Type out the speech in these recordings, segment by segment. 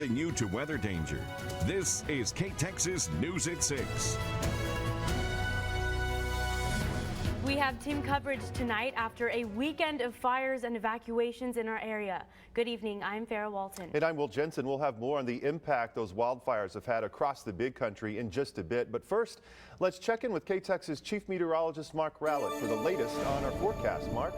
You to weather danger. This is KTexas News at 6. We have team coverage tonight after a weekend of fires and evacuations in our area. Good evening, I'm Farrah Walton. And I'm Will Jensen. We'll have more on the impact those wildfires have had across the big country in just a bit. But first, let's check in with KTexas Chief Meteorologist Mark Rowlett for the latest on our forecast. Mark?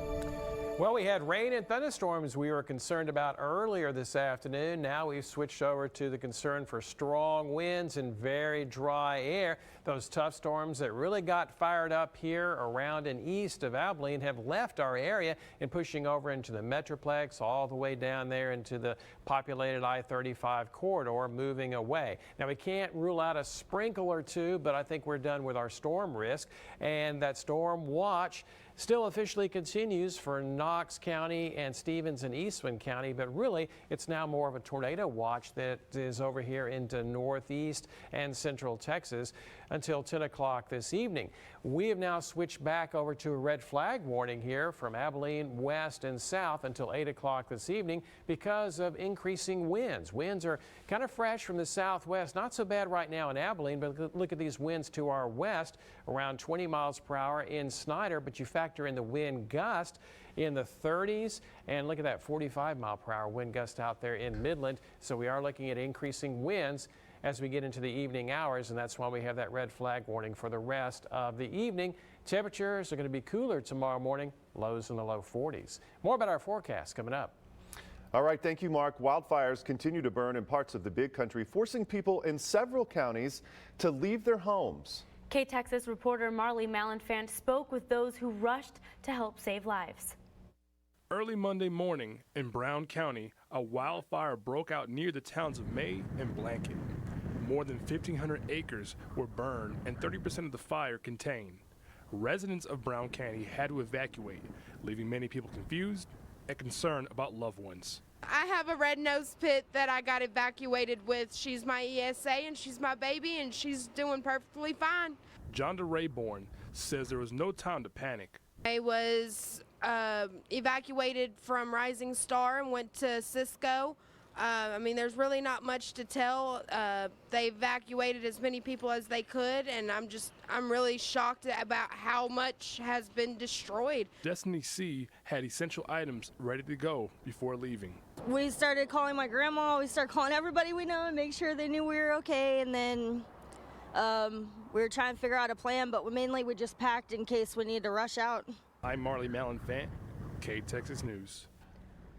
Well, we had rain and thunderstorms we were concerned about earlier this afternoon. Now we've switched over to the concern for strong winds and very dry air. Those tough storms that really got fired up here around and east of Abilene have left our area and pushing over into the Metroplex, all the way down there into the populated I-35 corridor, moving away. Now, we can't rule out a sprinkle or two, but I think we're done with our storm risk. And that storm watch still officially continues for Knox County and Stevens and Eastman County, but really it's now more of a tornado watch that is over here into northeast and central Texas until 10 o'clock this evening. We have now switched back over to a red flag warning here from Abilene west and south until 8 o'clock this evening because of increasing winds. Winds are kind of fresh from the southwest, not so bad right now in Abilene, but look at these winds to our west, around 20 miles per hour in Snyder, but you factor in the wind gust in the 30s, and look at that 45 mile per hour wind gust out there in Midland. So we are looking at increasing winds as we get into the evening hours, and that's why we have that red flag warning for the rest of the evening. Temperatures are going to be cooler tomorrow morning, lows in the low 40s. More about our forecast coming up. All right, thank you, Mark. Wildfires continue to burn in parts of the big country, forcing people in several counties to leave their homes. KTexas reporter Marley Malenfant spoke with those who rushed to help save lives. Early Monday morning in Brown County, a wildfire broke out near the towns of May and Blanket. More than 1,500 acres were burned and 30% of the fire contained. Residents of Brown County had to evacuate, leaving many people confused and concerned about loved ones. I have a red nose pit that I got evacuated with. She's my ESA and she's my baby and she's doing perfectly fine. Jonda Rayborn says there was no time to panic. I was evacuated from Rising Star and went to Cisco. I mean, there's really not much to tell. They evacuated as many people as they could, and I'm really shocked about how much has been destroyed. Destiny C had essential items ready to go before leaving. We started calling my grandma, we started calling everybody we know and make sure they knew we were okay, and then we were trying to figure out a plan, but mainly we just packed in case we needed to rush out. I'm Marley Malenfant, KTexas News.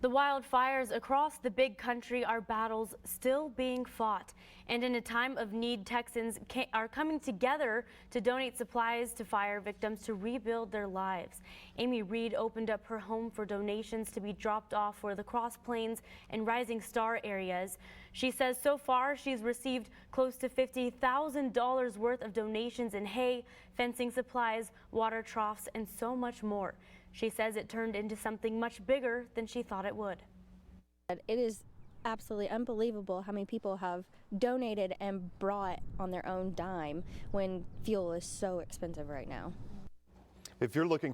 The wildfires across the big country are battles still being fought. And in a time of need, Texans are coming together to donate supplies to fire victims to rebuild their lives. Amy Reed opened up her home for donations to be dropped off for the Cross Plains and Rising Star areas. She says so far she's received close to $50,000 worth of donations in hay, fencing supplies, water troughs, and so much more. She says it turned into something much bigger than she thought it would. It is absolutely unbelievable how many people have donated and brought on their own dime when fuel is so expensive right now. If you're looking